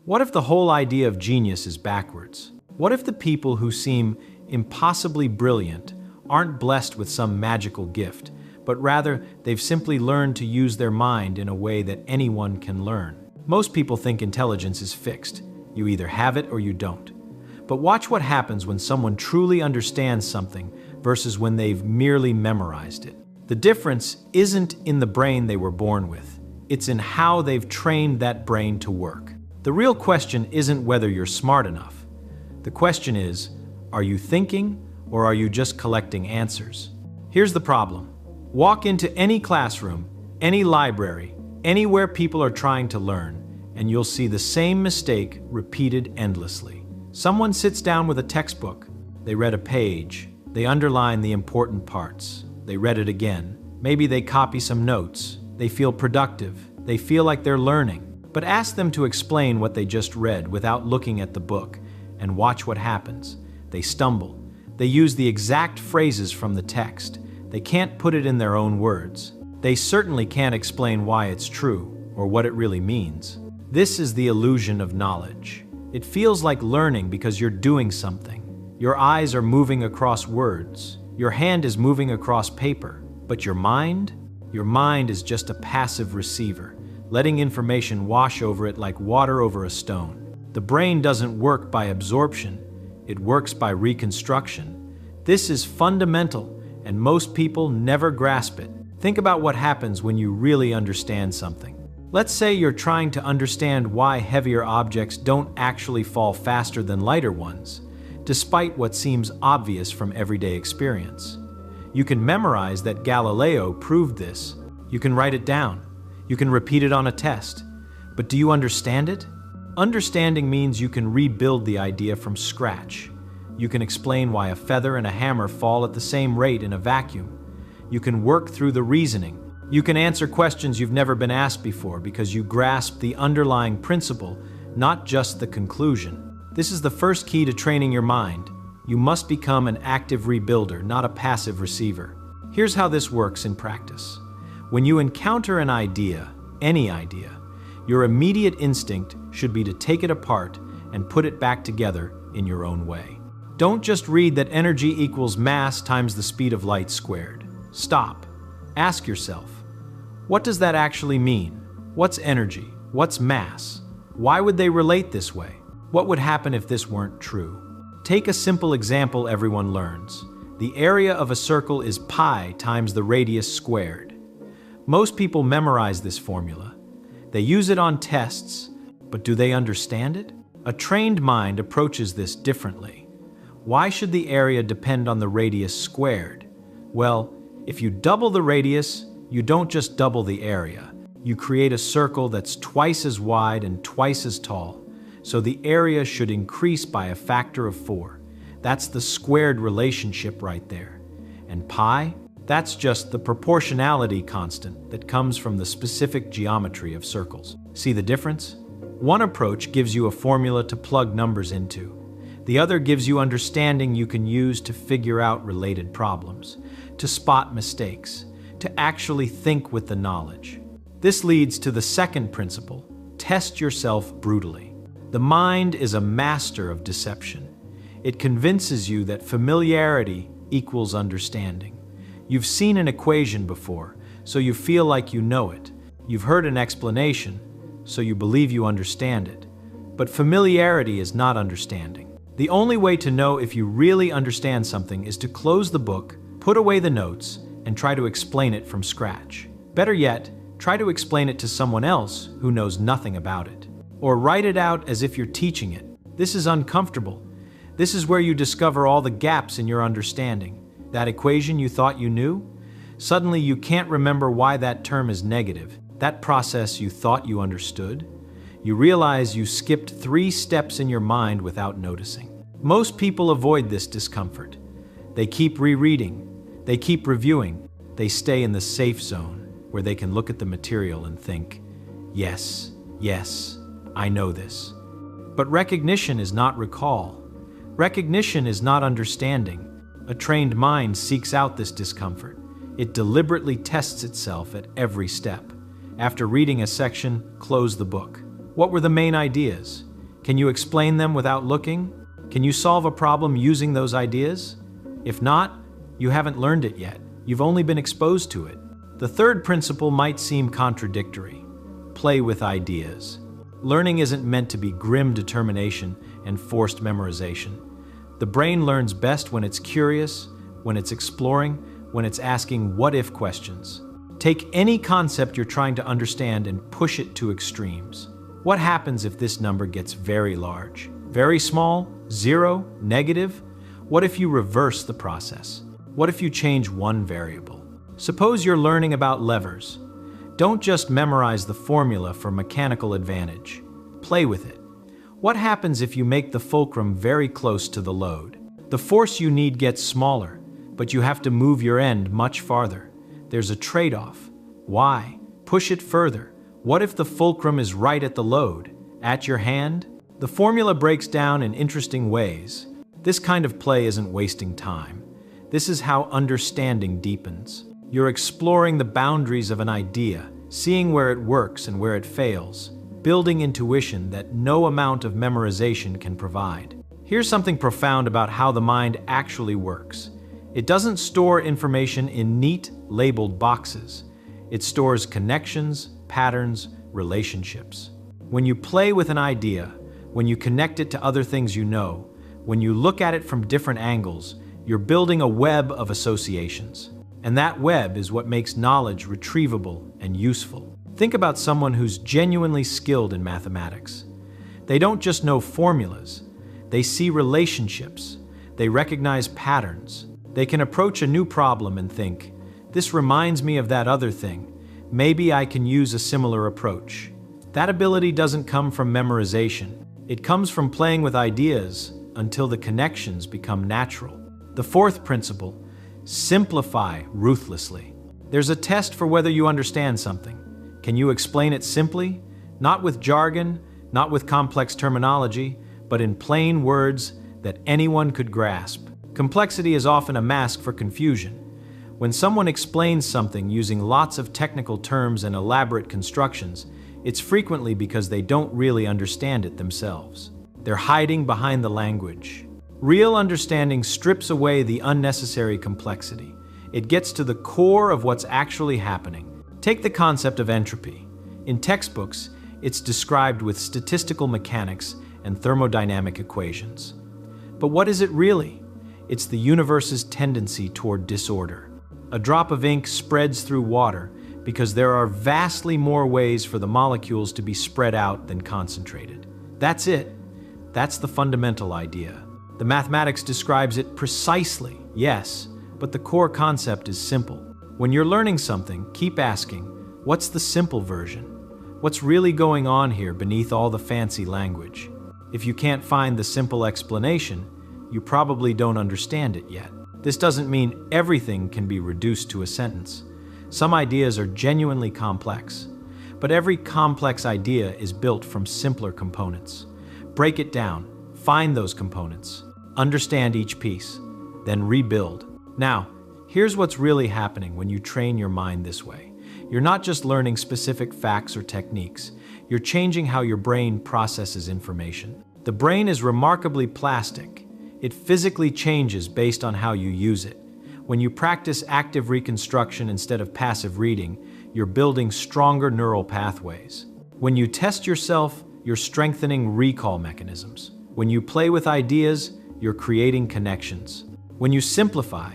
What if the whole idea of genius is backwards? What if the people who seem impossibly brilliant aren't blessed with some magical gift, but rather they've simply learned to use their mind in a way that anyone can learn? Most people think intelligence is fixed. You either have it or you don't. But watch what happens when someone truly understands something versus when they've merely memorized it. The difference isn't in the brain they were born with. It's in how they've trained that brain to work. The real question isn't whether you're smart enough. The question is, are you thinking or are you just collecting answers? Here's the problem. Walk into any classroom, any library, anywhere people are trying to learn, and you'll see the same mistake repeated endlessly. Someone sits down with a textbook. They read a page. They underline the important parts. They read it again. Maybe they copy some notes. They feel productive. They feel like they're learning. But ask them to explain what they just read without looking at the book, and watch what happens. They stumble. They use the exact phrases from the text. They can't put it in their own words. They certainly can't explain why it's true or what it really means. This is the illusion of knowledge. It feels like learning because you're doing something. Your eyes are moving across words. Your hand is moving across paper. But your mind? Your mind is just a passive receiver, letting information wash over it like water over a stone. The brain doesn't work by absorption, it works by reconstruction. This is fundamental, and most people never grasp it. Think about what happens when you really understand something. Let's say you're trying to understand why heavier objects don't actually fall faster than lighter ones, despite what seems obvious from everyday experience. You can memorize that Galileo proved this. You can write it down. You can repeat it on a test. But do you understand it? Understanding means you can rebuild the idea from scratch. You can explain why a feather and a hammer fall at the same rate in a vacuum. You can work through the reasoning. You can answer questions you've never been asked before because you grasp the underlying principle, not just the conclusion. This is the first key to training your mind. You must become an active rebuilder, not a passive receiver. Here's how this works in practice. When you encounter an idea, any idea, your immediate instinct should be to take it apart and put it back together in your own way. Don't just read that energy equals mass times the speed of light squared. Stop. Ask yourself, what does that actually mean? What's energy? What's mass? Why would they relate this way? What would happen if this weren't true? Take a simple example everyone learns. The area of a circle is pi times the radius squared. Most people memorize this formula. They use it on tests, but do they understand it? A trained mind approaches this differently. Why should the area depend on the radius squared? Well, if you double the radius, you don't just double the area. You create a circle that's twice as wide and twice as tall, so the area should increase by a factor of 4. That's the squared relationship right there. And pi? That's just the proportionality constant that comes from the specific geometry of circles. See the difference? One approach gives you a formula to plug numbers into. The other gives you understanding you can use to figure out related problems, to spot mistakes, to actually think with the knowledge. This leads to the second principle: test yourself brutally. The mind is a master of deception. It convinces you that familiarity equals understanding. You've seen an equation before, so you feel like you know it. You've heard an explanation, so you believe you understand it. But familiarity is not understanding. The only way to know if you really understand something is to close the book, put away the notes, and try to explain it from scratch. Better yet, try to explain it to someone else who knows nothing about it. Or write it out as if you're teaching it. This is uncomfortable. This is where you discover all the gaps in your understanding. That equation you thought you knew? Suddenly you can't remember why that term is negative. That process you thought you understood? You realize you skipped 3 steps in your mind without noticing. Most people avoid this discomfort. They keep rereading. They keep reviewing. They stay in the safe zone where they can look at the material and think, yes, I know this. But recognition is not recall. Recognition is not understanding. A trained mind seeks out this discomfort. It deliberately tests itself at every step. After reading a section, close the book. What were the main ideas? Can you explain them without looking? Can you solve a problem using those ideas? If not, you haven't learned it yet. You've only been exposed to it. The third principle might seem contradictory. Play with ideas. Learning isn't meant to be grim determination and forced memorization. The brain learns best when it's curious, when it's exploring, when it's asking what-if questions. Take any concept you're trying to understand and push it to extremes. What happens if this number gets very large? Very small? Zero? Negative? What if you reverse the process? What if you change one variable? Suppose you're learning about levers. Don't just memorize the formula for mechanical advantage. Play with it. What happens if you make the fulcrum very close to the load? The force you need gets smaller, but you have to move your end much farther. There's a trade-off. Why? Push it further. What if the fulcrum is right at the load, at your hand? The formula breaks down in interesting ways. This kind of play isn't wasting time. This is how understanding deepens. You're exploring the boundaries of an idea, seeing where it works and where it fails, building intuition that no amount of memorization can provide. Here's something profound about how the mind actually works. It doesn't store information in neat, labeled boxes. It stores connections, patterns, relationships. When you play with an idea, when you connect it to other things you know, when you look at it from different angles, you're building a web of associations. And that web is what makes knowledge retrievable and useful. Think about someone who's genuinely skilled in mathematics. They don't just know formulas. They see relationships. They recognize patterns. They can approach a new problem and think, this reminds me of that other thing. Maybe I can use a similar approach. That ability doesn't come from memorization. It comes from playing with ideas until the connections become natural. The fourth principle, simplify ruthlessly. There's a test for whether you understand something. Can you explain it simply? Not with jargon, not with complex terminology, but in plain words that anyone could grasp. Complexity is often a mask for confusion. When someone explains something using lots of technical terms and elaborate constructions, it's frequently because they don't really understand it themselves. They're hiding behind the language. Real understanding strips away the unnecessary complexity. It gets to the core of what's actually happening. Take the concept of entropy. In textbooks, it's described with statistical mechanics and thermodynamic equations. But what is it really? It's the universe's tendency toward disorder. A drop of ink spreads through water because there are vastly more ways for the molecules to be spread out than concentrated. That's it. That's the fundamental idea. The mathematics describes it precisely, yes, but the core concept is simple. When you're learning something, keep asking, what's the simple version? What's really going on here beneath all the fancy language? If you can't find the simple explanation, you probably don't understand it yet. This doesn't mean everything can be reduced to a sentence. Some ideas are genuinely complex, but every complex idea is built from simpler components. Break it down, find those components, understand each piece, then rebuild. Now, here's what's really happening when you train your mind this way. You're not just learning specific facts or techniques, you're changing how your brain processes information. The brain is remarkably plastic. It physically changes based on how you use it. When you practice active reconstruction instead of passive reading, you're building stronger neural pathways. When you test yourself, you're strengthening recall mechanisms. When you play with ideas, you're creating connections. When you simplify,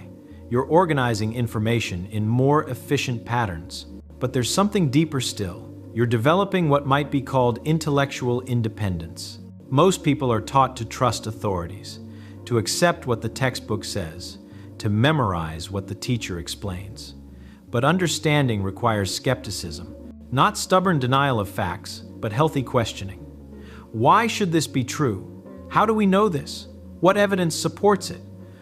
you're organizing information in more efficient patterns. But there's something deeper still. You're developing what might be called intellectual independence. Most people are taught to trust authorities, to accept what the textbook says, to memorize what the teacher explains. But understanding requires skepticism, not stubborn denial of facts, but healthy questioning. Why should this be true? How do we know this? What evidence supports it?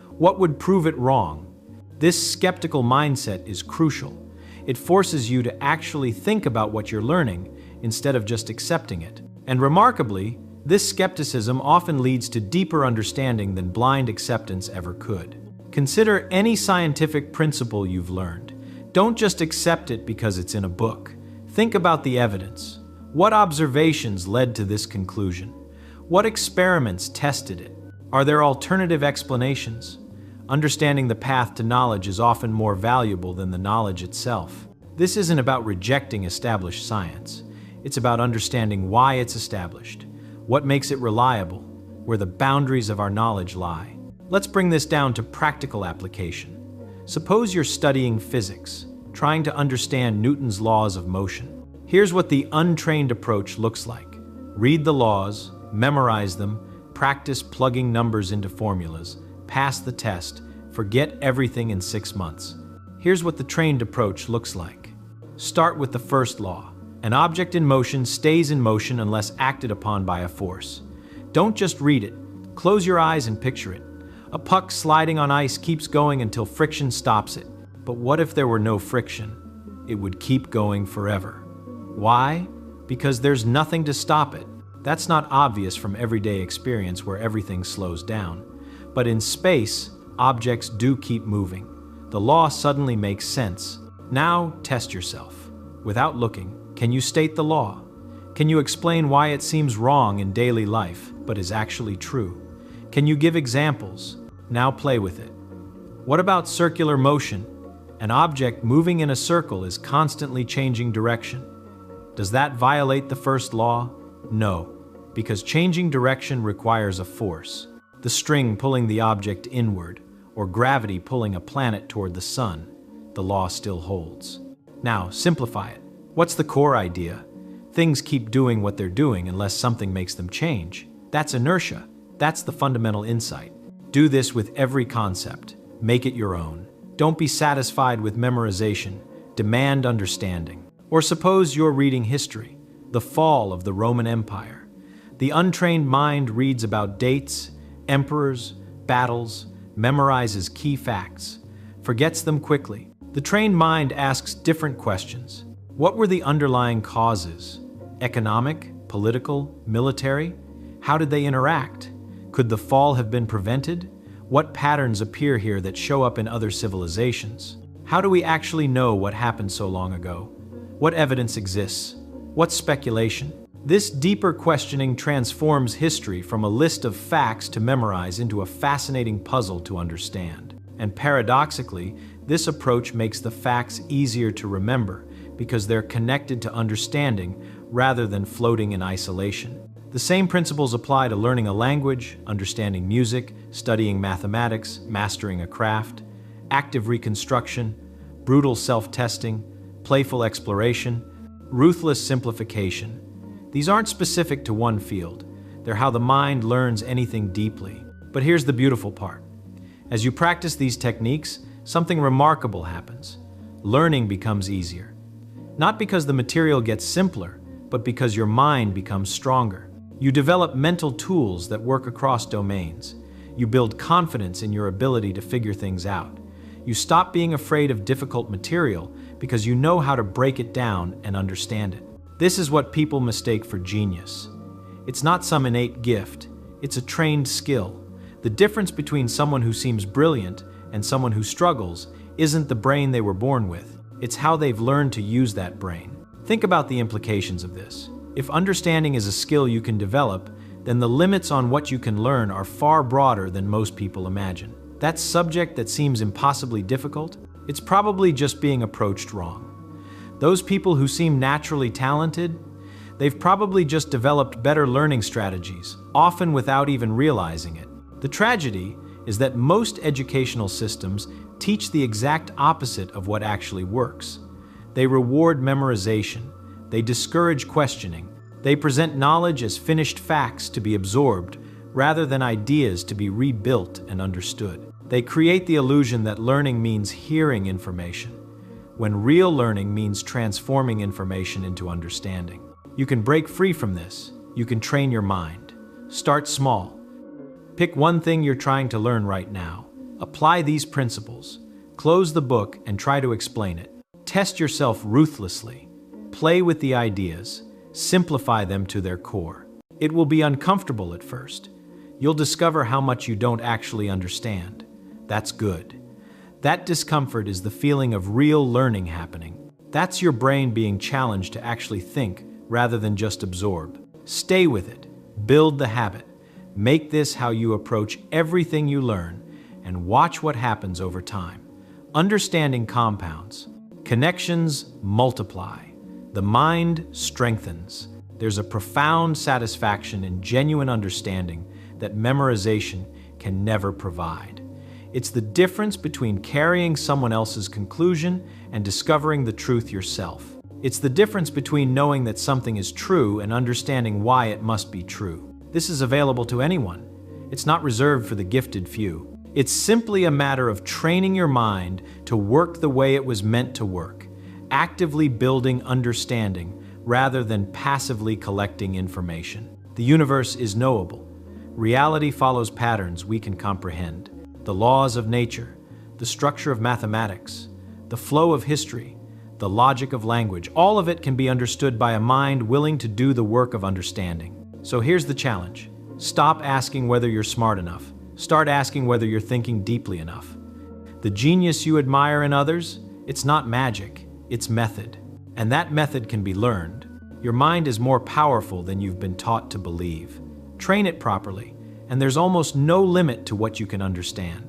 What would prove it wrong? This skeptical mindset is crucial. It forces you to actually think about what you're learning instead of just accepting it. And remarkably, this skepticism often leads to deeper understanding than blind acceptance ever could. Consider any scientific principle you've learned. Don't just accept it because it's in a book. Think about the evidence. What observations led to this conclusion? What experiments tested it? Are there alternative explanations? Understanding the path to knowledge is often more valuable than the knowledge itself. This isn't about rejecting established science. It's about understanding why it's established, what makes it reliable, where the boundaries of our knowledge lie. Let's bring this down to practical application. Suppose you're studying physics, trying to understand Newton's laws of motion. Here's what the untrained approach looks like. Read the laws, memorize them, practice plugging numbers into formulas, pass the test, forget everything in 6 months. Here's what the trained approach looks like. Start with the first law. An object in motion stays in motion unless acted upon by a force. Don't just read it. Close your eyes and picture it. A puck sliding on ice keeps going until friction stops it. But what if there were no friction? It would keep going forever. Why? Because there's nothing to stop it. That's not obvious from everyday experience where everything slows down. But in space, objects do keep moving. The law suddenly makes sense. Now, test yourself. Without looking, can you state the law? Can you explain why it seems wrong in daily life, but is actually true? Can you give examples? Now play with it. What about circular motion? An object moving in a circle is constantly changing direction. Does that violate the first law? No, because changing direction requires a force. The string pulling the object inward, or gravity pulling a planet toward the sun. The law still holds. Now, simplify it. What's the core idea? Things keep doing what they're doing unless something makes them change. That's inertia. That's the fundamental insight. Do this with every concept. Make it your own. Don't be satisfied with memorization. Demand understanding. Or suppose you're reading history, the fall of the Roman Empire. The untrained mind reads about dates, emperors, battles, memorizes key facts, forgets them quickly. The trained mind asks different questions. What were the underlying causes? Economic, political, military? How did they interact? Could the fall have been prevented? What patterns appear here that show up in other civilizations? How do we actually know what happened so long ago? What evidence exists? What's speculation? This deeper questioning transforms history from a list of facts to memorize into a fascinating puzzle to understand. And paradoxically, this approach makes the facts easier to remember because they're connected to understanding rather than floating in isolation. The same principles apply to learning a language, understanding music, studying mathematics, mastering a craft, active reconstruction, brutal self-testing, playful exploration, ruthless simplification. These aren't specific to one field. They're how the mind learns anything deeply. But here's the beautiful part. As you practice these techniques, something remarkable happens. Learning becomes easier. Not because the material gets simpler, but because your mind becomes stronger. You develop mental tools that work across domains. You build confidence in your ability to figure things out. You stop being afraid of difficult material because you know how to break it down and understand it. This is what people mistake for genius. It's not some innate gift, it's a trained skill. The difference between someone who seems brilliant and someone who struggles isn't the brain they were born with, it's how they've learned to use that brain. Think about the implications of this. If understanding is a skill you can develop, then the limits on what you can learn are far broader than most people imagine. That subject that seems impossibly difficult, it's probably just being approached wrong. Those people who seem naturally talented, they've probably just developed better learning strategies, often without even realizing it. The tragedy is that most educational systems teach the exact opposite of what actually works. They reward memorization, they discourage questioning, they present knowledge as finished facts to be absorbed, rather than ideas to be rebuilt and understood. They create the illusion that learning means hearing information, when real learning means transforming information into understanding. You can break free from this. You can train your mind. Start small. Pick one thing you're trying to learn right now. Apply these principles. Close the book and try to explain it. Test yourself ruthlessly. Play with the ideas. Simplify them to their core. It will be uncomfortable at first. You'll discover how much you don't actually understand. That's good. That discomfort is the feeling of real learning happening. That's your brain being challenged to actually think rather than just absorb. Stay with it. Build the habit. Make this how you approach everything you learn, and watch what happens over time. Understanding compounds. Connections multiply. The mind strengthens. There's a profound satisfaction in genuine understanding that memorization can never provide. It's the difference between carrying someone else's conclusion and discovering the truth yourself. It's the difference between knowing that something is true and understanding why it must be true. This is available to anyone. It's not reserved for the gifted few. It's simply a matter of training your mind to work the way it was meant to work, actively building understanding rather than passively collecting information. The universe is knowable. Reality follows patterns we can comprehend. The laws of nature, the structure of mathematics, the flow of history, the logic of language, all of it can be understood by a mind willing to do the work of understanding. So here's the challenge. Stop asking whether you're smart enough. Start asking whether you're thinking deeply enough. The genius you admire in others, it's not magic, it's method. And that method can be learned. Your mind is more powerful than you've been taught to believe. Train it properly, and there's almost no limit to what you can understand.